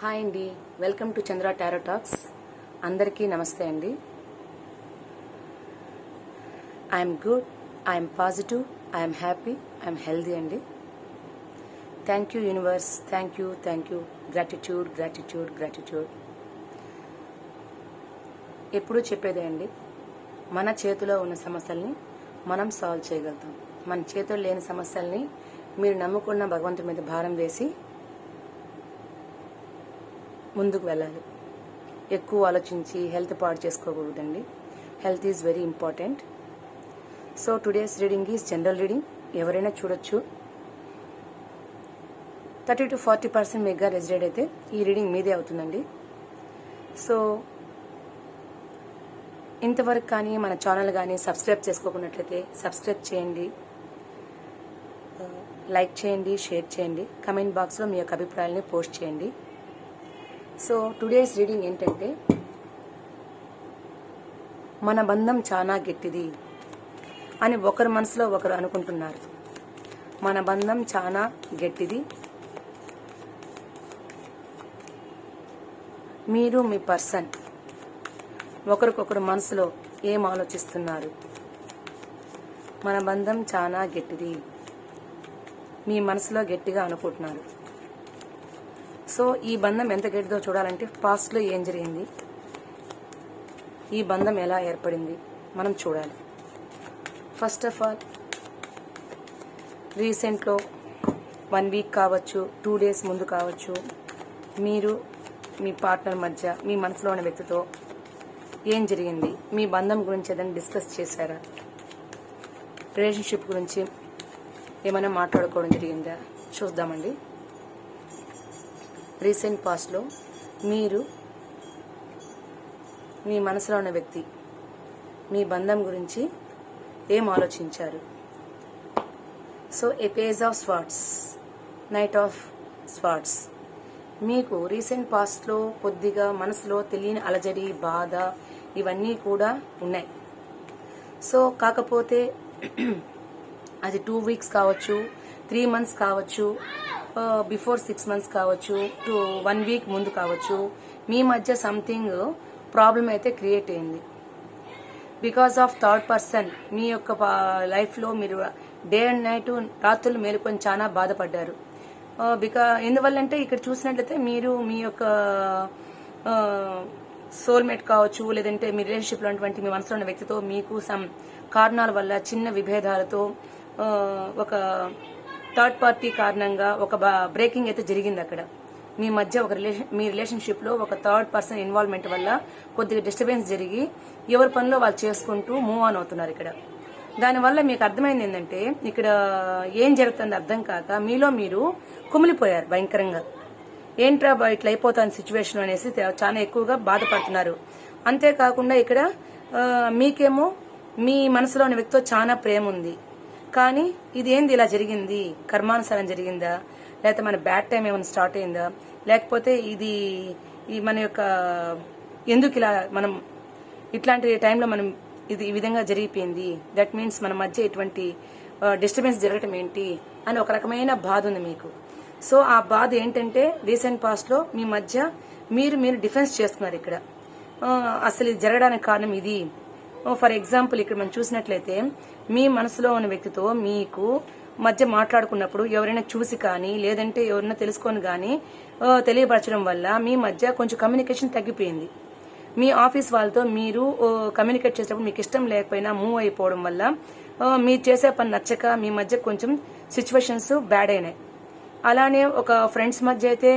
Hi అండి, welcome to Chandra tarot talks. అందరికీ నమస్తే అండి. I'm good, I'm positive, I'm happy, I'm healthy అండి. Thank you universe, thank you, gratitude gratitude gratitude. ఎప్పుడూ చెప్పేదే అండి, మన చేతిలో ఉన్న సమస్యల్ని మనం సాల్వ్ చేయగలుగుతాం. మన చేతిలో లేని సమస్యల్ని మీరు నమ్ముకున్న భగవంతుడి మీద భారం వేసి ముందుకు వెళ్ళాలి. ఎక్కువ ఆలోచించి హెల్త్ పాడు చేసుకోకూడదండి. Health is very important. So today's reading is general reading. ఎవరైనా చూడొచ్చు. 30 to 40% మీగా రెసిడెంట్ అయితే ఈ రీడింగ్ మీదే అవుతుందండి. సో ఇంతవరకు కానీ మన ఛానల్ కానీ సబ్స్క్రైబ్ చేసుకోకున్నట్లయితే సబ్స్క్రైబ్ చేయండి, లైక్ చేయండి, షేర్ చేయండి, కమెంట్ బాక్స్లో మీ యొక్క అభిప్రాయాలని పోస్ట్ చేయండి. సో టుడేస్ రీడింగ్ ఏంటంటే, మన బంధం చాలా గట్టిది అని ఒకరి మనసులో ఒకరు అనుకుంటున్నారు. మన బంధం చాలా గట్టిది. మీరు మీ పర్సన్ ఒకరికొకరు మనసులో ఏం ఆలోచిస్తున్నారు? మన బంధం చాలా గట్టిది, మీ మనసులో గట్టిగా అనుకుంటున్నారు. సో ఈ బంధం ఎంత గట్టిదో చూడాలంటే పాస్ట్లో ఏం జరిగింది, ఈ బంధం ఎలా ఏర్పడింది మనం చూడాలి. ఫస్ట్ ఆఫ్ ఆల్, రీసెంట్లో 1 వీక్ కావచ్చు, 2 డేస్ ముందు కావచ్చు, మీరు మీ పార్ట్నర్ మధ్య మీ మనసులో ఉన్న వ్యక్తితో ఏం జరిగింది, మీ బంధం గురించి ఏదైనా డిస్కస్ చేశారా? రిలేషన్షిప్ గురించి ఏమైనా మాట్లాడుకోవడం జరిగిందా చూద్దామండి. రీసెంట్ పాస్ట్లో మీరు మీ మనసులో ఉన్న వ్యక్తి మీ బంధం గురించి ఏం ఆలోచించారు? So A page of swords, knight of swords. మీకు రీసెంట్ పాస్ట్లో కొద్దిగా మనసులో తెలియని అలజడి, బాధ ఇవన్నీ కూడా ఉన్నాయి. సో కాకపోతే అది 2 వీక్స్ కావచ్చు, 3 మంత్స్ కావచ్చు, బిఫోర్ 6 మంత్స్ కావచ్చు, 1 వీక్ ముందు కావచ్చు, మీ మధ్య సంథింగ్ ప్రాబ్లం అయితే క్రియేట్ అయింది. బికాస్ ఆఫ్ థర్డ్ పర్సన్ మీ యొక్క లైఫ్లో మీరు డే అండ్ నైట్ రాత్రులు మేలుకొని చాలా బాధపడ్డారు. ఎందువల్లంటే ఇక్కడ చూసినట్లయితే మీరు మీ యొక్క సోల్మేట్ కావచ్చు, లేదంటే మీ రిలేషన్షిప్లో ఉన్నటువంటి మీ మనసులో ఉన్న వ్యక్తితో మీకు సమ్ కారణాల వల్ల చిన్న విభేదాలతో ఒక థర్డ్ పార్టీ కారణంగా ఒక బ్రేకింగ్ అయితే జరిగింది. అక్కడ మీ మధ్య మీ రిలేషన్షిప్లో ఒక థర్డ్ పర్సన్ ఇన్వాల్వ్మెంట్ వల్ల కొద్దిగా డిస్టర్బెన్స్ జరిగి ఎవరి పనిలో వాళ్ళు చేసుకుంటూ మూవ్ ఆన్ అవుతున్నారు. ఇక్కడ దానివల్ల మీకు అర్థమైంది ఏంటంటే, ఇక్కడ ఏం జరుగుతుంది అర్థం కాక మీలో మీరు కుమిలిపోయారు భయంకరంగా. ఏంట్రా ఇట్లా అయిపోతాను సిచ్యువేషన్ అనేసి చాలా ఎక్కువగా బాధపడుతున్నారు. అంతేకాకుండా ఇక్కడ మీకేమో మీ మనసులో ఉన్న వ్యక్తితో చాలా ప్రేమ ఉంది. కానీ ఇది ఏంది ఇలా జరిగింది, కర్మానుసారం జరిగిందా, లేకపోతే మన బ్యాడ్ టైం ఏమైనా స్టార్ట్ అయిందా, లేకపోతే ఇది మన యొక్క ఎందుకు ఇలా మనం ఇట్లాంటి టైంలో మనం ఇది ఈ విధంగా జరిగిపోయింది, దట్ మీన్స్ మన మధ్య ఇటువంటి డిస్టర్బెన్స్ జరగటం ఏంటి అని ఒక రకమైన బాధ ఉంది మీకు. సో ఆ బాధ ఏంటంటే, రీసెంట్ పాస్ట్లో మీ మధ్య మీరు డిఫెన్స్ చేస్తున్నారు. ఇక్కడ అసలు ఇది జరగడానికి కారణం ఇది. ఫర్ ఎగ్జాంపుల్ ఇక్కడ మనం చూసినట్లయితే, మీ మనసులో ఉన్న వ్యక్తితో మీకు మధ్య మాట్లాడుకున్నప్పుడు ఎవరైనా చూసి కానీ లేదంటే ఎవరైనా తెలుసుకొని కానీ తెలియపరచడం వల్ల మీ మధ్య కొంచెం కమ్యూనికేషన్ తగ్గిపోయింది. మీ ఆఫీస్ వాళ్ళతో మీరు కమ్యూనికేట్ చేసేటప్పుడు మీకు ఇష్టం లేకపోయినా మూవ్ అయిపోవడం వల్ల మీరు చేసే పని నచ్చక మీ మధ్య కొంచెం సిచ్యువేషన్స్ బ్యాడ్ అయినాయి. అలానే ఒక ఫ్రెండ్స్ మధ్య అయితే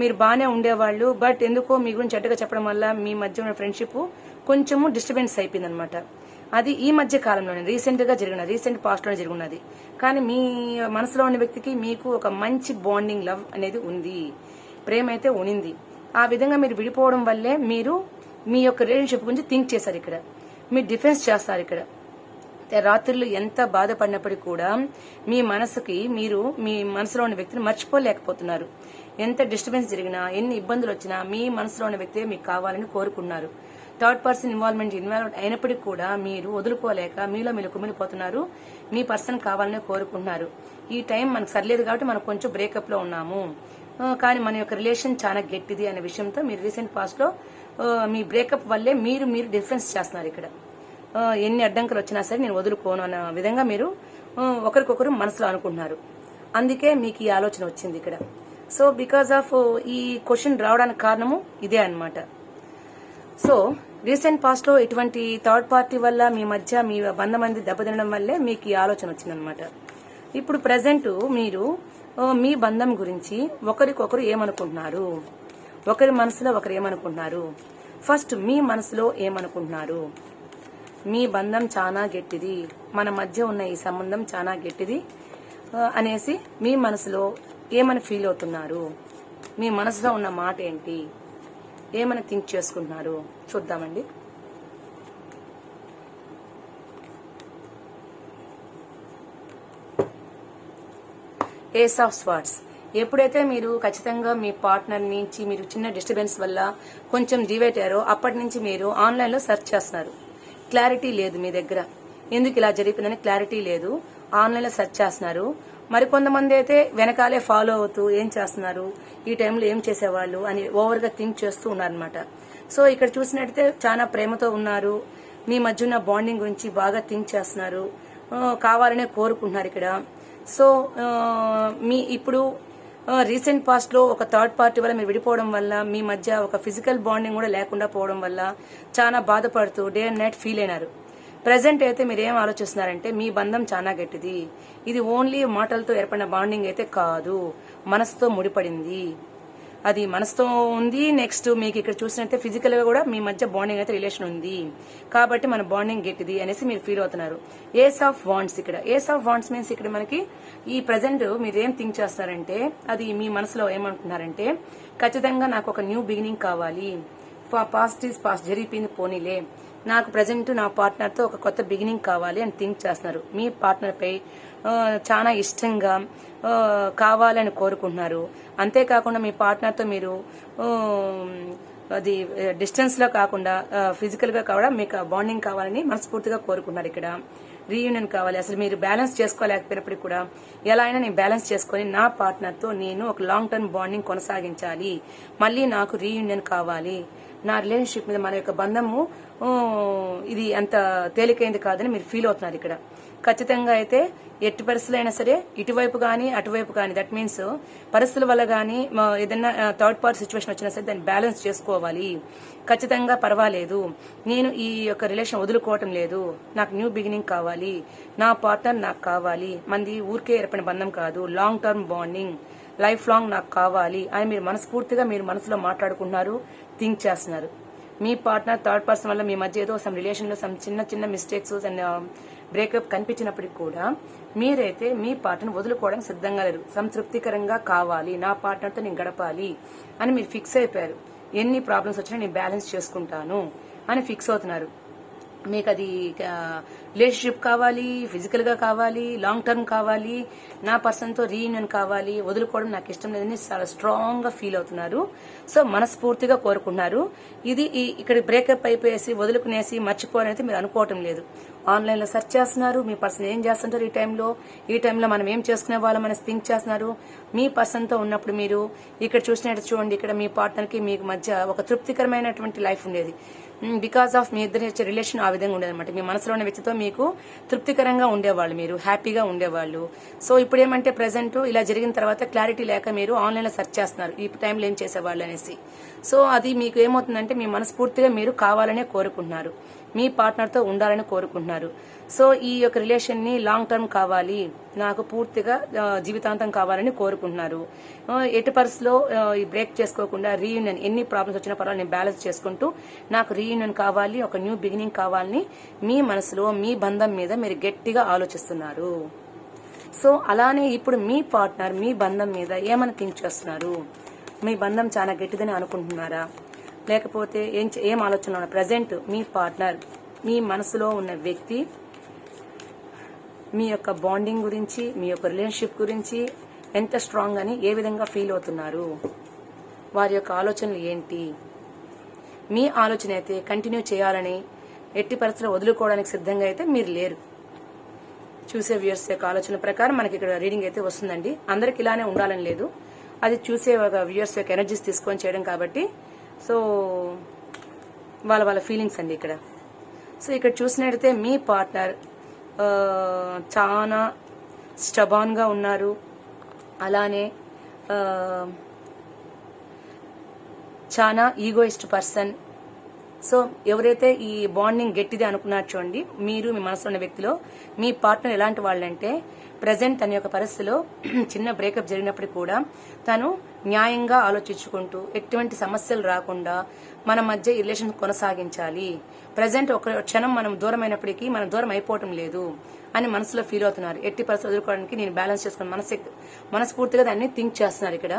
మీరు బాగానే ఉండేవాళ్ళు, బట్ ఎందుకో మీ గురించి చెడ్డగా చెప్పడం వల్ల మీ మధ్య ఉన్న ఫ్రెండ్షిప్ కొంచెము డిస్టర్బెన్స్ అయిపోయింది అనమాట. అది ఈ మధ్య కాలంలోనే రీసెంట్ పాస్ట్లోనే జరిగినది. కానీ మీ మనసులో ఉన్న వ్యక్తికి మీకు ఒక మంచి బాండింగ్, లవ్ అనేది ఉంది, ప్రేమ అయితే ఉనింది. ఆ విధంగా మీరు విడిపోవడం వల్లే మీరు మీ యొక్క రిలేషన్షిప్ గురించి థింక్ చేశారు. ఇక్కడ మీరు డిఫెన్స్ చేస్తారు. ఇక్కడ రాత్రులు ఎంత బాధపడినప్పటికీ కూడా మీ మనసుకి మీరు మీ మనసులో ఉన్న వ్యక్తిని మర్చిపోలేకపోతున్నారు. ఎంత డిస్టర్బెన్స్ జరిగినా, ఎన్ని ఇబ్బందులు వచ్చినా మీ మనసులో ఉన్న వ్యక్తి మీకు కావాలని కోరుకున్నారు. థర్డ్ పర్సన్ ఇన్వాల్వ్ అయినప్పటికీ కూడా మీరు వదులుకోలేక మీలో మీరు కుమిలిపోతున్నారు. మీ పర్సన్ కావాలని కోరుకుంటున్నారు. ఈ టైం మనకు సరిలేదు కాబట్టి మనం కొంచెం బ్రేకప్ లో ఉన్నాము, కానీ మన యొక్క రిలేషన్ చాలా గట్టిది అనే విషయంతో మీరు రీసెంట్ పాస్ట్ లో మీ బ్రేకప్ వల్లే మీరు డిఫరెన్స్ చేస్తున్నారు ఇక్కడ. ఎన్ని అడ్డంకులు వచ్చినా సరే నేను వదులుకోను అన్న విధంగా మీరు ఒకరికొకరు మనసులో అనుకుంటున్నారు. అందుకే మీకు ఈ ఆలోచన వచ్చింది ఇక్కడ. సో బికాస్ ఆఫ్ ఈ క్వశ్చన్ రావడానికి కారణము ఇదే అన్నమాట. సో రీసెంట్ పాస్ట్ లో ఇటువంటి థర్డ్ పార్టీ వల్ల మీ మధ్య మీ బంధం అనేది దెబ్బతినడం వల్లే మీకు ఈ ఆలోచన వచ్చిందనమాట. ఇప్పుడు ప్రజెంట్ మీరు మీ బంధం గురించి ఒకరికొకరు ఏమనుకుంటున్నారు, ఒకరి మనసులో ఒకరు ఏమనుకుంటున్నారు, ఫస్ట్ మీ మనసులో ఏమనుకుంటున్నారు. మీ బంధం చాలా గట్టిది, మన మధ్య ఉన్న ఈ సంబంధం చాలా గట్టిది అనేసి మీ మనసులో ఏమని ఫీల్ అవుతున్నారు, మీ మనసులో ఉన్న మాట ఏంటి, ఏమని థింక్ చేసుకుంటున్నారు చూద్దామండి. Ace of swords. ఎప్పుడైతే మీరు ఖచ్చితంగా మీ పార్ట్నర్ నుంచి మీరు చిన్న డిస్టర్బెన్స్ వల్ల కొంచెం డివైట్ అయ్యారో అప్పటి నుంచి మీరు ఆన్లైన్ లో సెర్చ్ చేస్తున్నారు. క్లారిటీ లేదు మీ దగ్గర, ఎందుకు ఇలా జరిగిందని క్లారిటీ లేదు. ఆన్లైన్ లో సెర్చ్ చేస్తున్నారు. మరి కొంతమంది అయితే వెనకాలే ఫాలో అవుతూ ఏం చేస్తున్నారు, ఈ టైంలో ఏం చేసేవాళ్ళు అని ఓవర్ గా థింక్ చేస్తూ ఉన్నారనమాట. సో ఇక్కడ చూసినట్టయితే చాలా ప్రేమతో ఉన్నారు, మీ మధ్య ఉన్న బాండింగ్ గురించి బాగా థింక్ చేస్తున్నారు, కావాలనే కోరుకుంటున్నారు ఇక్కడ. సో మీ ఇప్పుడు రీసెంట్ పాస్ట్ లో ఒక థర్డ్ పార్టీ వల్ల మీరు విడిపోవడం వల్ల మీ మధ్య ఒక ఫిజికల్ బాండింగ్ కూడా లేకుండా పోవడం వల్ల చాలా బాధపడుతూ డే అండ్ నైట్ ఫీల్ అయినారు. ప్రెసెంట్ అయితే మీరు ఏం ఆలోచిస్తున్నారంటే మీ బంధం చాలా గట్టిది, ఇది ఓన్లీ మాటలతో ఏర్పడిన బాండింగ్ అయితే కాదు, మనసుతో ముడిపడింది. అది మనసుతో ఉంది. నెక్స్ట్ మీకు ఇక్కడ చూసినట్టే ఫిజికల్ గా కూడా మీ మధ్య బాండింగ్ అయితే రిలేషన్ ఉంది, కాబట్టి మన బాండింగ్ గట్టిది అనేసి మీరు ఫీల్ అవుతున్నారు. Ace of wands. ఇక్కడ ఏస్ ఆఫ్ వాండ్స్ మీన్స్ ఇక్కడ మనకి ఈ ప్రెసెంట్ మీరు ఏం థింక్ చేస్తున్నారంటే అది మీ మనసులో ఏమనుకుంటున్నారంటే ఖచ్చితంగా నాకు ఒక న్యూ బిగినింగ్ కావాలి, పాస్ట్ ఈజ్ పాస్ట్, జరిగిపోయింది పోనీలే, నాకు ప్రెసెంట్ నా పార్ట్నర్ తో ఒక కొత్త బిగినింగ్ కావాలి అని థింక్ చేస్తున్నారు. మీ పార్ట్నర్ పై చాలా ఇష్టంగా కావాలని కోరుకుంటున్నారు. అంతేకాకుండా మీ పార్ట్నర్ తో మీరు అది డిస్టెన్స్ లో కాకుండా ఫిజికల్ గా కూడా మీకు బాండింగ్ కావాలని మనస్ఫూర్తిగా కోరుకుంటున్నారు. ఇక్కడ రీయూనియన్ కావాలి. అసలు మీరు బ్యాలెన్స్ చేసుకోలేకపోయినప్పటికీ కూడా ఎలా అయినా నేను బ్యాలెన్స్ చేసుకుని నా పార్ట్నర్ తో నేను ఒక లాంగ్ టర్మ్ బాండింగ్ కొనసాగించాలి, మళ్ళీ నాకు రీయూనియన్ కావాలి, నా రిలేషన్షిప్ మీద మన యొక్క బంధము ఇది అంత తేలికైంది కాదని మీరు ఫీల్ అవుతున్నారు. ఇక్కడ ఖచ్చితంగా అయితే ఎట్టి పరిస్థితులు అయినా సరే ఇటువైపు గానీ అటువైపు గానీ, దట్ మీన్స్ పరిస్థితుల వల్ల గానీ ఏదైనా థర్డ్ పార్టీ సిచ్యువేషన్ వచ్చినా సరే దాన్ని బ్యాలెన్స్ చేసుకోవాలి. ఖచ్చితంగా పర్వాలేదు, నేను ఈ యొక్క రిలేషన్ వదులుకోవటం లేదు, నాకు న్యూ బిగినింగ్ కావాలి, నా పార్ట్నర్ నాకు కావాలి, మంది ఊరికే ఏర్పడిన బంధం కాదు, long term bonding, life long నాకు కావాలి అని మీరు మనస్ఫూర్తిగా మీరు మనసులో మాట్లాడుకుంటున్నారు, థింక్ చేస్తున్నారు. మీ పార్ట్నర్ థర్డ్ పర్సన్ వల్ల మీ మధ్య ఏదో సమ్ రిలేషన్ లో సమ్ చిన్న చిన్న మిస్టేక్స్ అండ్ బ్రేకప్ కనిపించినప్పటికీ కూడా మీరైతే మీ పార్ట్నర్ వదులుకోవడానికి సిద్ధంగా లేరు. సంతృప్తికరంగా కావాలి, నా పార్ట్నర్ తో నేను గడపాలి అని మీరు ఫిక్స్ అయిపోయారు. ఎన్ని ప్రాబ్లమ్స్ వచ్చినా నేను బ్యాలెన్స్ చేసుకుంటాను అని ఫిక్స్ అవుతున్నారు. మీకు అది రిలేషన్షిప్ కావాలి, ఫిజికల్ గా కావాలి, లాంగ్ టర్మ్ కావాలి, నా పర్సన్ తో రీయూనియన్ కావాలి, వదులుకోవడం నాకు ఇష్టం లేదని చాలా స్ట్రాంగ్ గా ఫీల్ అవుతున్నారు. సో మనస్ఫూర్తిగా కోరుకున్నారు. ఇది ఇక్కడ బ్రేకప్ అయిపోయేసి వదులుకునేసి మర్చిపోవాలైతే మీరు అనుకోవటం లేదు. ఆన్లైన్ లో సెర్చ్ చేస్తున్నారు, మీ పర్సన్ ఏం చేస్తుంటారు ఈ టైంలో మనం ఏం చేసుకునే వాళ్ళం అనేసి థింక్ చేస్తున్నారు. మీ పర్సన్ తో ఉన్నప్పుడు మీరు ఇక్కడ చూసినట్టు చూడండి, ఇక్కడ మీ పార్ట్నర్ కి మీకు మధ్య ఒక తృప్తికరమైనటువంటి లైఫ్ ఉండేది. బికాస్ ఆఫ్ మీ ఇద్దరి రిలేషన్ ఆ విధంగా ఉండేది అనమాట. మీ మనసులో ఉన్న వ్యక్తితో మీకు తృప్తికరంగా ఉండేవాళ్ళు, మీరు హ్యాపీగా ఉండేవాళ్ళు. సో ఇప్పుడు ఏమంటే ప్రెసెంట్ ఇలా జరిగిన తర్వాత క్లారిటీ లేక మీరు ఆన్లైన్ లో సెర్చ్ చేస్తున్నారు ఈ టైంలో ఏం చేసేవాళ్ళు అనేసి. సో అది మీకు ఏమవుతుందంటే మీ మనస్ఫూర్తిగా మీరు కావాలనే కోరుకుంటున్నారు, మీ పార్ట్నర్ తో ఉండాలని కోరుకుంటున్నారు. సో ఈ యొక్క రిలేషన్ ని లాంగ్ టర్మ్ కావాలి, నాకు పూర్తిగా జీవితాంతం కావాలని కోరుకుంటున్నారు. ఎట్టి పరిస్థితిలో ఈ బ్రేక్ చేసుకోకుండా రీయూనియన్, ఎన్ని ప్రాబ్లమ్స్ వచ్చినా పర్వాలేదు నేను బ్యాలెన్స్ చేసుకుంటూ నాకు రీయూనియన్ కావాలి, ఒక న్యూ బిగినింగ్ కావాలని మీ మనసులో మీ బంధం మీద మీరు గట్టిగా ఆలోచిస్తున్నారు. సో అలానే ఇప్పుడు మీ పార్ట్నర్ మీ బంధం మీద ఏమని థింక్ చేస్తున్నారు? మీ బంధం చాలా గట్టిదని అనుకుంటున్నారా, లేకపోతే ఏం ఆలోచన ఉన్నారు? ప్రజెంట్ మీ పార్ట్నర్, మీ మనసులో ఉన్న వ్యక్తి మీ యొక్క బాండింగ్ గురించి, మీ యొక్క రిలేషన్షిప్ గురించి ఎంత స్ట్రాంగ్ అని ఏ విధంగా ఫీల్ అవుతున్నారు? వారి యొక్క ఆలోచనలు ఏంటి? మీ ఆలోచన అయితే కంటిన్యూ చేయాలని, ఎట్టి పరిస్థితుల్లో వదులుకోవడానికి సిద్ధంగా అయితే మీరు లేరు. చూసే వ్యూయర్స్ యొక్క ఆలోచన ప్రకారం మనకి ఇక్కడ రీడింగ్ అయితే వస్తుందండి. అందరికి ఇలానే ఉండాలని లేదు. అది చూసే ఒక వ్యూయర్స్ యొక్క ఎనర్జీస్ తీసుకొని చేయడం కాబట్టి సో వాళ్ళ ఫీలింగ్స్ అండి ఇక్కడ. సో ఇక్కడ చూసినట్టయితే మీ పార్ట్నర్ చాలా స్టబాన్గా ఉన్నారు. అలానే చాలా ఈగోయిస్ట్ పర్సన్. సో ఎవరైతే ఈ బాండింగ్ గట్టిది అనుకున్నారు చూడండి, మీరు మీ మనసులో ఉన్న వ్యక్తిలో మీ పార్ట్నర్ ఎలాంటి వాళ్ళంటే ప్రజెంట్ తన యొక్క పరిస్థితిలో చిన్న బ్రేకప్ జరిగినప్పుడు కూడా తను న్యాయంగా ఆలోచించుకుంటూ ఎటువంటి సమస్యలు రాకుండా మన మధ్య ఈ రిలేషన్ కొనసాగించాలి. ప్రజెంట్ ఒక క్షణం మనం దూరమైనప్పటికీ మనం దూరం అయిపోవటం లేదు అని మనసులో ఫీల్ అవుతున్నారు. ఎట్టి పరిస్థితులు ఎదుర్కోవడానికి నేను బ్యాలెన్స్ చేసుకుని మనస్ఫూర్తిగా దాన్ని థింక్ చేస్తున్నారు ఇక్కడ.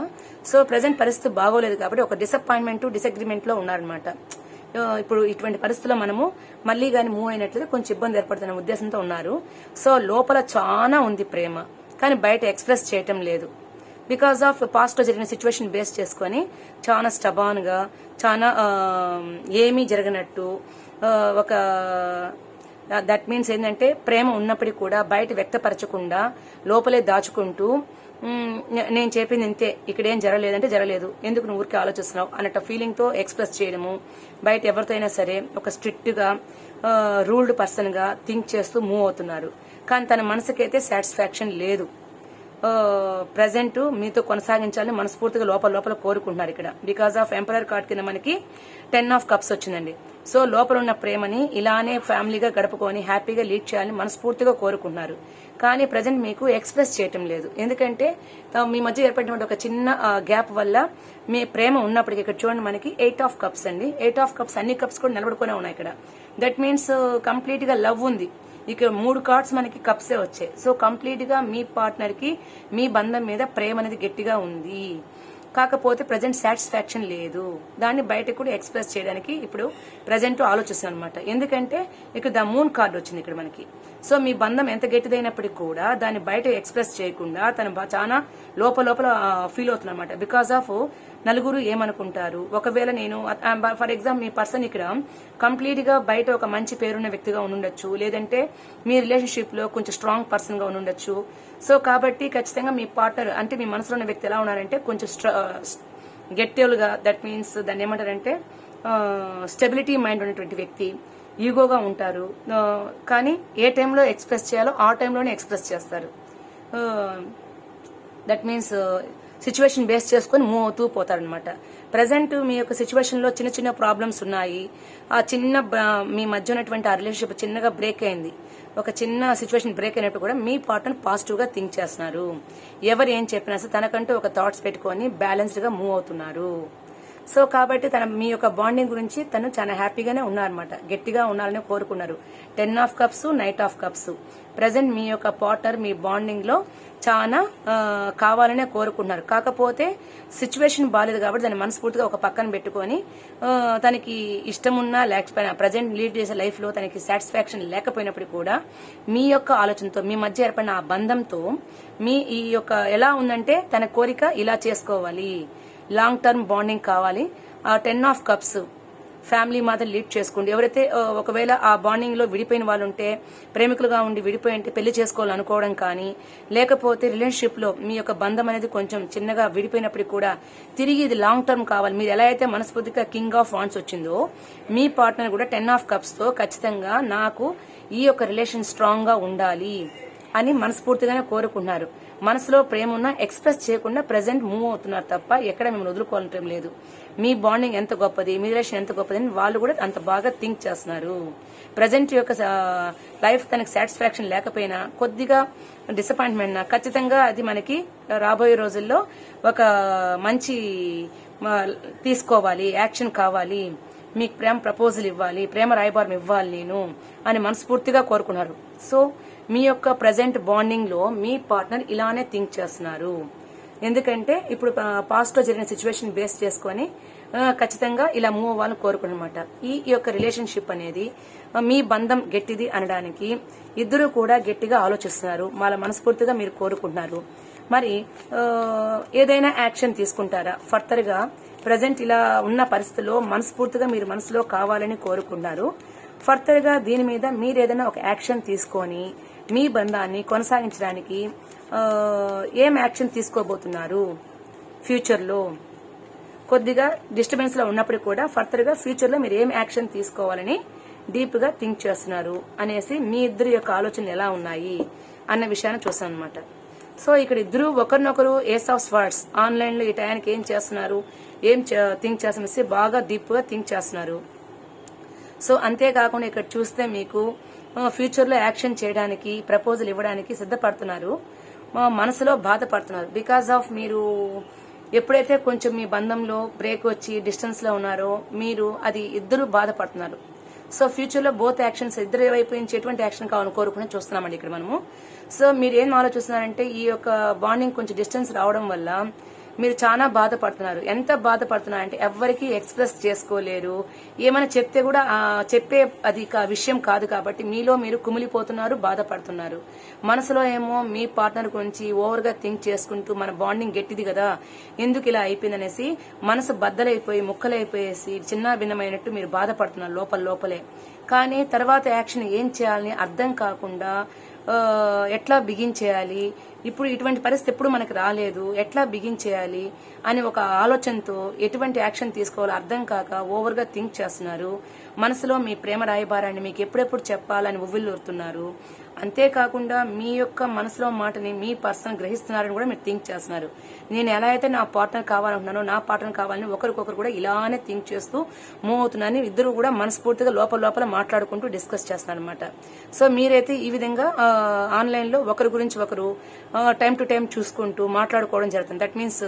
సో ప్రజెంట్ పరిస్థితి బాగోలేదు కాబట్టి ఒక డిసప్పాయింట్మెంట్ డిసగ్రిమెంట్ లో ఉన్నారనమాట. ఇప్పుడు ఇటువంటి పరిస్థితుల్లో మనము మళ్ళీ కానీ మూవ్ అయినట్లయితే కొంచెం ఇబ్బంది ఏర్పడుతున్న ఉద్దేశంతో ఉన్నారు. సో లోపల చాలా ఉంది ప్రేమ, కానీ బయట ఎక్స్ప్రెస్ చేయటం లేదు. బికాస్ ఆఫ్ పాస్ట్ లో జరిగిన సిచ్యువేషన్ బేస్ చేసుకుని చాలా స్టబాన్ గా, చాలా ఏమీ జరగనట్టు ఒక దట్ మీన్స్ ఏంటంటే ప్రేమ ఉన్నప్పటికీ కూడా బయట వ్యక్తపరచకుండా లోపలే దాచుకుంటూ నేను చెప్పింది ఇంతే, ఇక్కడేం జరగలేదంటే జరగలేదు, ఎందుకు నువ్వు ఊరికి ఆలోచిస్తున్నావు అన్నట్టు ఫీలింగ్ తో ఎక్స్ప్రెస్ చేయడము. బయట ఎవరితో అయినా సరే ఒక స్ట్రిక్ట్ గా రూల్డ్ పర్సన్ గా థింక్ చేస్తూ మూవ్ అవుతున్నారు. కానీ తన మనసుకైతే సాటిస్ఫాక్షన్ లేదు. ప్రజెంట్ మీతో కొనసాగించాలని మనస్ఫూర్తిగా లోపల కోరుకుంటున్నారు ఇక్కడ. బికాస్ ఆఫ్ ఎంపరర్ కార్డ్ కింద మనకి 10 ఆఫ్ కప్స్ వచ్చిందండి. సో లోపల ఉన్న ప్రేమని ఇలానే ఫ్యామిలీగా గడుపుకొని హ్యాపీగా లీడ్ చేయాలని మనస్ఫూర్తిగా కోరుకుంటున్నారు. కానీ ప్రజెంట్ మీకు ఎక్స్ప్రెస్ చేయటం లేదు. ఎందుకంటే మీ మధ్య ఏర్పడినటువంటి ఒక చిన్న గ్యాప్ వల్ల మీ ప్రేమ ఉన్నప్పటికీ ఇక్కడ చూడండి మనకి 8 ఆఫ్ కప్స్ అండి. 8 ఆఫ్ కప్స్ అన్ని కప్స్ కూడా నిలబడుకునే ఉన్నాయి ఇక్కడ. దట్ మీన్స్ కంప్లీట్ గా లవ్ ఉంది. ఇక 3 కార్డ్స్ మనకి కప్సే వచ్చాయి. సో కంప్లీట్ గా మీ పార్ట్నర్ కి మీ బంధం మీద ప్రేమ అనేది గట్టిగా ఉంది. కాకపోతే ప్రజెంట్ సాటిస్ఫాక్షన్ లేదు. దాన్ని బయటకు కూడా ఎక్స్ప్రెస్ చేయడానికి ఇప్పుడు ప్రజెంట్ ఆలోచిస్తాను అనమాట. ఎందుకంటే ఇక్కడ ద మూన్ కార్డ్ వచ్చింది ఇక్కడ మనకి. సో మీ బంధం ఎంత గట్టిదైనప్పటికీ కూడా దాన్ని బయట ఎక్స్ప్రెస్ చేయకుండా తను చాలా లోపల ఫీల్ అవుతుంది అనమాట. బికాస్ ఆఫ్ నలుగురు ఏమనుకుంటారు, ఒకవేళ నేను ఫర్ ఎగ్జాంపుల్ మీ పర్సన్ ఇక్కడ కంప్లీట్ గా బయట ఒక మంచి పేరున్న వ్యక్తిగా ఉండొచ్చు, లేదంటే మీ రిలేషన్షిప్ లో కొంచెం స్ట్రాంగ్ పర్సన్ గా ఉండొచ్చు. సో కాబట్టి ఖచ్చితంగా మీ పార్ట్నర్ అంటే మీ మనసులో ఉన్న వ్యక్తి ఎలా ఉన్నారంటే కొంచెం గట్టిగా, దట్ మీన్స్ దాన్ని ఏమంటారంటే స్టెబిలిటీ మైండ్ ఉన్నటువంటి వ్యక్తి, ఈగోగా ఉంటారు. కానీ ఏ టైంలో ఎక్స్ప్రెస్ చేయాలో ఆ టైంలోనే ఎక్స్ప్రెస్ చేస్తారు. దట్ మీన్స్ సిచ్యువేషన్ బేస్ చేసుకుని మూవ్ అవుతూ పోతారనమాట. ప్రజెంట్ మీ యొక్క సిచ్యువేషన్ లో చిన్న ప్రాబ్లమ్స్ ఉన్నాయి. ఆ చిన్న మీ మధ్య ఉన్నటువంటి ఆ రిలేషన్షిప్ చిన్నగా బ్రేక్ అయింది. ఒక చిన్న సిచ్యువేషన్ బ్రేక్ అయినట్టు కూడా మీ పార్ట్నర్ పాజిటివ్ గా థింక్ చేస్తున్నారు. ఎవరు ఏం చెప్పినా సరే తనకంటూ ఒక థాట్స్ పెట్టుకొని బ్యాలెన్స్డ్ గా మూవ్ అవుతున్నారు. సో కాబట్టి మీ యొక్క బాండింగ్ గురించి తను చాలా హ్యాపీగానే ఉన్నారనమాట. గట్టిగా ఉండాలని కోరుకున్నారు. 10 of cups, knight of cups. Present మీ యొక్క పార్ట్నర్ మీ బాండింగ్ లో చాలా కావాలనే కోరుకుంటున్నారు. కాకపోతే సిచ్యువేషన్ బాగాలేదు కాబట్టి దాన్ని మనస్ఫూర్తిగా ఒక పక్కన పెట్టుకొని తనకి ఇష్టం ఉన్నా లేకపోయినా ప్రజెంట్ లీడ్ చేసే లైఫ్ లో తనకి సాటిస్ఫాక్షన్ లేకపోయినప్పుడు కూడా మీ యొక్క ఆలోచనతో మీ మధ్య ఏర్పడిన ఆ బంధంతో మీ ఈ యొక్క ఎలా ఉందంటే తన కోరిక ఇలా చేసుకోవాలి, లాంగ్ టర్మ్ బాండింగ్ కావాలి. ఆ 10 ఆఫ్ కప్స్ ఫ్యామిలీ మాత్రం లీడ్ చేసుకోండి. ఎవరైతే ఒకవేళ ఆ బాండింగ్ లో విడిపోయిన వాళ్ళు ఉంటే, ప్రేమికులుగా ఉండి విడిపోయి ఉంటే పెళ్లి చేసుకోవాలనుకోవడం కానీ, లేకపోతే రిలేషన్షిప్ లో మీ యొక్క బంధం అనేది కొంచెం చిన్నగా విడిపోయినప్పటికీ కూడా తిరిగి ఇది లాంగ్ టర్మ్ కావాలి. మీరు ఎలా అయితే మనస్ఫూర్తిగా కింగ్ ఆఫ్ వాండ్స్ వచ్చిందో మీ పార్ట్నర్ కూడా 10 ఆఫ్ కప్స్ తో ఖచ్చితంగా నాకు ఈ యొక్క రిలేషన్ స్ట్రాంగ్ గా ఉండాలి అని మనస్ఫూర్తిగానే కోరుకుంటున్నారు. మనసులో ప్రేమ ఉన్నా ఎక్స్ప్రెస్ చేయకుండా ప్రెజెంట్ మూవ్ అవుతున్నారు తప్ప ఎక్కడ మేము వదులుకోవటం లేదు. మీ బాండింగ్ ఎంత గొప్పది, మీ రిలేషన్ ఎంత గొప్పది అని వాళ్ళు కూడా అంత బాగా థింక్ చేస్తున్నారు. ప్రజెంట్ యొక్క లైఫ్ తనకి సాటిస్ఫాక్షన్ లేకపోయినా కొద్దిగా డిసప్పాయింట్మెంట్ ఖచ్చితంగా అది మనకి రాబోయే రోజుల్లో ఒక మంచి తీసుకోవాలి, యాక్షన్ కావాలి, మీకు ప్రేమ ప్రపోజల్ ఇవ్వాలి, ప్రేమ రాయబారం ఇవ్వాలి నేను అని మనస్ఫూర్తిగా కోరుకున్నారు. సో మీ యొక్క ప్రజెంట్ బాండింగ్ లో మీ పార్ట్నర్ ఇలానే థింక్ చేస్తున్నారు. ఎందుకంటే ఇప్పుడు పాస్ట్ లో జరిగిన సిచ్యువేషన్ బేస్ చేసుకుని ఖచ్చితంగా ఇలా మూవ్ అవ్వాలని కోరుకున్నమాట. ఈ యొక్క రిలేషన్షిప్ అనేది మీ బంధం గట్టిది అనడానికి ఇద్దరు కూడా గట్టిగా ఆలోచిస్తున్నారు. వాళ్ళ మనస్ఫూర్తిగా మీరు కోరుకుంటున్నారు. మరి ఏదైనా యాక్షన్ తీసుకుంటారా ఫర్దర్ గా? ప్రజెంట్ ఇలా ఉన్న పరిస్థితుల్లో మనస్ఫూర్తిగా మీరు మనసులో కావాలని కోరుకున్నారు. ఫర్దర్ గా దీని మీద మీరు ఏదైనా ఒక యాక్షన్ తీసుకొని మీ బంధాన్ని కొనసాగించడానికి ఏం యాక్షన్ తీసుకోబోతున్నారు? ఫ్యూచర్లో కొద్దిగా డిస్టర్బెన్స్ లో ఉన్నప్పుడు కూడా ఫర్దర్ గా ఫ్యూచర్ లో మీరు ఏం యాక్షన్ తీసుకోవాలని డీప్ గా థింక్ చేస్తున్నారు అనేసి మీ ఇద్దరు యొక్క ఆలోచనలు ఎలా ఉన్నాయి అన్న విషయాన్ని చూస్తాం అనమాట. సో ఇక్కడ ఇద్దరు ఒకరినొకరు ఏస్ ఆఫ్ స్వర్డ్స్ ఆన్లైన్ లో ఈ టయానికి ఏం చేస్తున్నారు, ఏం థింక్ చేస్తున్నసి బాగా డీప్ గా థింక్ చేస్తున్నారు. సో అంతేకాకుండా ఇక్కడ చూస్తే మీకు ఫ్యూచర్ లో యాక్షన్ చేయడానికి ప్రపోజల్ ఇవ్వడానికి సిద్ధపడుతున్నారు, మనసులో బాధపడుతున్నారు. బికాస్ ఆఫ్ మీరు ఎప్పుడైతే కొంచెం మీ బంధంలో బ్రేక్ వచ్చి డిస్టెన్స్ లో ఉన్నారో మీరు అది ఇద్దరు బాధపడుతున్నారు. సో ఫ్యూచర్ లో బోత్ యాక్షన్స్ ఇద్దరు వైపు నుంచి ఎటువంటి యాక్షన్ కావాలని కోరుకుని చూస్తున్నామండి ఇక్కడ మనము. సో మీరు ఏం ఆలోచిస్తున్నారంటే ఈ యొక్క బాండింగ్ కొంచెం డిస్టెన్స్ రావడం వల్ల మీరు చాలా బాధపడుతున్నారు. ఎంత బాధపడుతున్నారంటే ఎవ్వరికి ఎక్స్ప్రెస్ చేసుకోలేరు, ఏమైనా చెప్తే కూడా చెప్పే అది విషయం కాదు కాబట్టి మీలో మీరు కుమిలిపోతున్నారు, బాధపడుతున్నారు. మనసులో ఏమో మీ పార్ట్నర్ గురించి ఓవర్ గా థింక్ చేసుకుంటూ మన బాండింగ్ గట్టిది కదా ఎందుకు ఇలా అయిపోయిందనేసి మనసు బద్దలైపోయి ముక్కలైపోయేసి చిన్న భిన్నమైనట్టు మీరు బాధపడుతున్నారు లోపలే. కానీ తర్వాత యాక్షన్ ఏం చేయాలని అర్థం కాకుండా ఎట్లా బిగిన్ చేయాలి, ఇప్పుడు ఇటువంటి పరిస్థితి ఎప్పుడు మనకు రాలేదు, ఎట్లా బిగిన్ చేయాలి అని ఒక ఆలోచనతో ఎటువంటి యాక్షన్ తీసుకోవాలో అర్థం కాక ఓవర్ గా థింక్ చేస్తున్నారు. మనసులో మీ ప్రేమ రాయబారాన్ని మీకు ఎప్పుడెప్పుడు చెప్పాలని ఉవ్విల్లుతున్నారు. అంతేకాకుండా మీ యొక్క మనసులో మాటని మీ పర్సన్ గ్రహిస్తున్నారని కూడా మీరు థింక్ చేస్తున్నారు. నేను ఎలా అయితే నా పార్ట్నర్ కావాలనుకున్నానో నా పార్ట్నర్ కావాలని ఒకరికొకరు కూడా ఇలానే థింక్ చేస్తూ మూవ్ అవుతున్నారని ఇద్దరు కూడా మనస్ఫూర్తిగా లోపల మాట్లాడుకుంటూ డిస్కస్ చేస్తున్నారు అనమాట. సో మీరైతే ఈ విధంగా ఆన్లైన్ లో ఒకరి గురించి ఒకరు టైం టు టైం చూసుకుంటూ మాట్లాడుకోవడం జరుగుతుంది. దట్ మీన్స్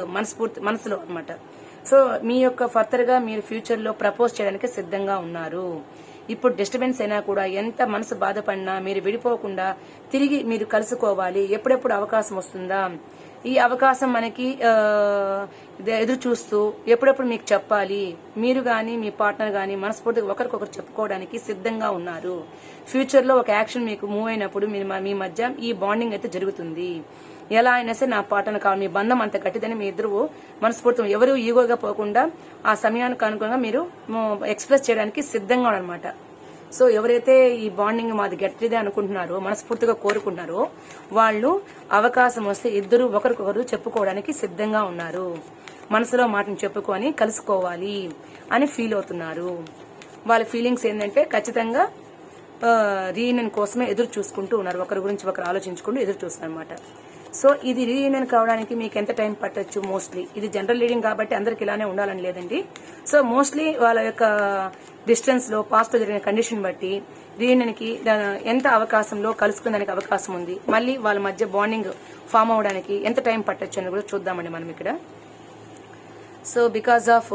మనసులో అనమాట. సో మీ యొక్క ఫర్దర్ గా మీరు ఫ్యూచర్ లో ప్రపోజ్ చేయడానికి సిద్ధంగా ఉన్నారు. ఇప్పుడు డిస్టర్బెన్స్ అయినా కూడా ఎంత మనసు బాధపడినా మీరు విడిపోకుండా తిరిగి మీరు కలుసుకోవాలి. ఎప్పుడెప్పుడు అవకాశం వస్తుందా, ఈ అవకాశం మనకి ఎదురు చూస్తూ ఎప్పుడెప్పుడు మీకు చెప్పాలి. మీరు గాని మీ పార్ట్నర్ గాని మనస్ఫూర్తిగా ఒకరికొకరు చెప్పుకోవడానికి సిద్ధంగా ఉన్నారు. ఫ్యూచర్ లో ఒక యాక్షన్ మీకు మూవ్ అయినప్పుడు మీ మధ్య ఈ బాండింగ్ అయితే జరుగుతుంది. ఎలా అయినా సరే నా పార్ట్నర్ కావాలి, మీ బంధం అంత గట్టిదని మీ ఇద్దరు మనస్ఫూర్తిగా ఎవరు ఈగోగా పోకుండా ఆ సమయానికి అనుగుణంగా మీరు ఎక్స్ప్రెస్ చేయడానికి సిద్ధంగా ఉన్నారనమాట. సో ఎవరైతే ఈ బాండింగ్ మాది గట్టిదే అనుకుంటున్నారో మనస్ఫూర్తిగా కోరుకుంటున్నారో వాళ్ళు అవకాశం వస్తే ఇద్దరు ఒకరికొకరు చెప్పుకోవడానికి సిద్ధంగా ఉన్నారు. మనసులో మాటను చెప్పుకొని కలుసుకోవాలి అని ఫీల్ అవుతున్నారు. వాళ్ళ ఫీలింగ్స్ ఏంటంటే ఖచ్చితంగా రీయూనియన్ కోసమే ఎదురు చూసుకుంటూ ఉన్నారు. ఒకరి గురించి ఒకరు ఆలోచించుకుంటూ ఎదురు చూస్తున్నారు అనమాట. సో ఇది రీయూనియన్ కావడానికి మీకు ఎంత టైం పట్టొచ్చు? మోస్ట్లీ ఇది జనరల్ రీడింగ్ కాబట్టి అందరికి ఇలానే ఉండాలని లేదండి. సో మోస్ట్లీ వాళ్ళ యొక్క డిస్టెన్స్ లో పాస్ట్ జరిగిన కండిషన్ బట్టి రీయూనియన్ కి ఎంత అవకాశంలో కలుసుకునేదానికి అవకాశం ఉంది, మళ్ళీ వాళ్ళ మధ్య బాండింగ్ ఫామ్ అవడానికి ఎంత టైం పట్టొచ్చు అని కూడా చూద్దామండి మనం ఇక్కడ. సో బికాస్ ఆఫ్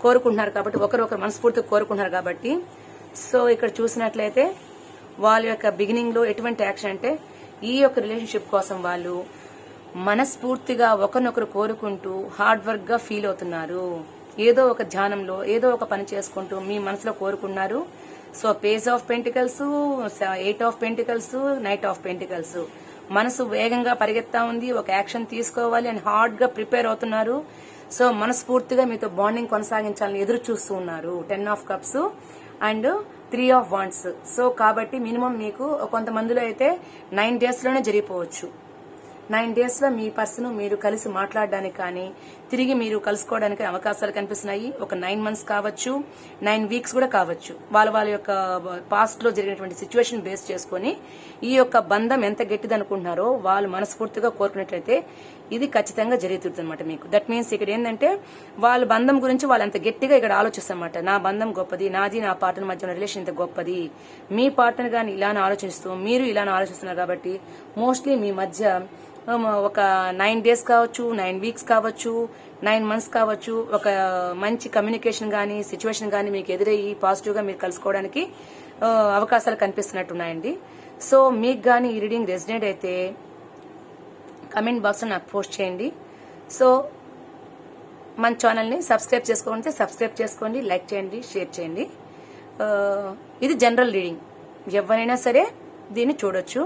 కోరుకుంటున్నారు కాబట్టి ఒకరొకరు మనస్ఫూర్తిగా కోరుకుంటున్నారు కాబట్టి సో ఇక్కడ చూసినట్లయితే వాళ్ళ యొక్క బిగినింగ్ లో ఎటువంటి యాక్షన్ అంటే ఈ యొక్క రిలేషన్షిప్ కోసం వాళ్ళు మనస్ఫూర్తిగా ఒకరినొకరు కోరుకుంటూ హార్డ్ వర్క్ గా ఫీల్ అవుతున్నారు. ఏదో ఒక ధ్యానంలో ఏదో ఒక పని చేసుకుంటూ మీ మనసులో కోరుకున్నారు. So page of pentacles, 8 of pentacles, knight of pentacles. మనసు వేగంగా పరిగెత్తా ఉంది, ఒక యాక్షన్ తీసుకోవాలి అని హార్డ్ గా ప్రిపేర్ అవుతున్నారు. సో మనస్ఫూర్తిగా మీతో బాండింగ్ కొనసాగించాలని ఎదురు చూస్తూ ఉన్నారు. 10 of cups and 3 of wands. So కాబట్టి మినిమం మీకు కొంతమందిలో అయితే 9 days లోనే జరిగిపోవచ్చు. 9 days లో మీ పర్సన్ మీరు కలిసి మాట్లాడడానికి కానీ తిరిగి మీరు కలుసుకోవడానికి అవకాశాలు కనిపిస్తున్నాయి. ఒక 9 months కావచ్చు, 9 weeks కూడా కావచ్చు. వాళ్ళ యొక్క పాస్ట్ లో జరిగినటువంటి సిచ్యువేషన్ బేస్ చేసుకుని ఈ యొక్క బంధం ఎంత గట్టిది అనుకుంటున్నారో వాళ్ళు మనస్ఫూర్తిగా కోరుకున్నట్లయితే ఇది ఖచ్చితంగా జరుగుతుంది అనమాట మీకు. దట్ మీన్స్ ఇక్కడ ఏంటంటే వాళ్ళ బంధం గురించి వాళ్ళు అంత గట్టిగా ఇక్కడ ఆలోచిస్తారన్నమాట. నా బంధం గొప్పది, నాది నా పార్ట్నర్ మధ్య రిలేషన్ ఇంత గొప్పది. మీ పార్ట్నర్ గాని ఇలానే ఆలోచిస్తూ మీరు ఇలానే ఆలోచిస్తున్నారు కాబట్టి మోస్ట్లీ మీ మధ్య ఒక 9 days కావచ్చు, 9 weeks కావచ్చు, 9 months కావచ్చు. ఒక మంచి కమ్యూనికేషన్ గానీ సిచ్యువేషన్ గానీ మీకు ఎదురయ్యి పాజిటివ్ గా మీరు కలుసుకోవడానికి అవకాశాలు కనిపిస్తున్నట్టున్నాయండి. సో మీకు గానీ ఈ రీడింగ్ రెసిడెంట్ అయితే కమెంట్ బాక్స్ లో నాకు పోస్ట్ చేయండి. సో మన ఛానల్ ని సబ్స్క్రైబ్ చేసుకోండి, సబ్స్క్రైబ్ చేసుకోండి, లైక్ చేయండి, షేర్ చేయండి. ఇది జనరల్ రీడింగ్, ఎవరైనా సరే దీన్ని చూడొచ్చు.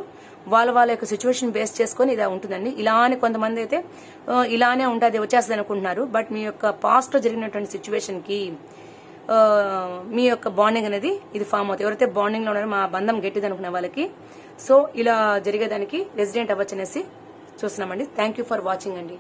వాళ్ళ యొక్క సిచ్యువేషన్ బేస్ చేసుకుని ఇలా ఉంటుందండి. ఇలానే కొంతమంది అయితే ఇలానే ఉంటుంది వచ్చేస్తుంది అనుకుంటున్నారు. బట్ మీ యొక్క పాస్ట్ లో జరిగినటువంటి సిచ్యువేషన్ కి మీ యొక్క బాండింగ్ అనేది ఇది ఫామ్ అవుతుంది. ఎవరైతే బాండింగ్ లో ఉన్నారో మా బంధం గట్టిది అనుకునే వాళ్ళకి సో ఇలా జరిగేదానికి రెసిడెంట్ అవ్వచ్చు అనేసి చూస్తున్నామండి. థ్యాంక్ యూ ఫర్ వాచింగ్ అండి.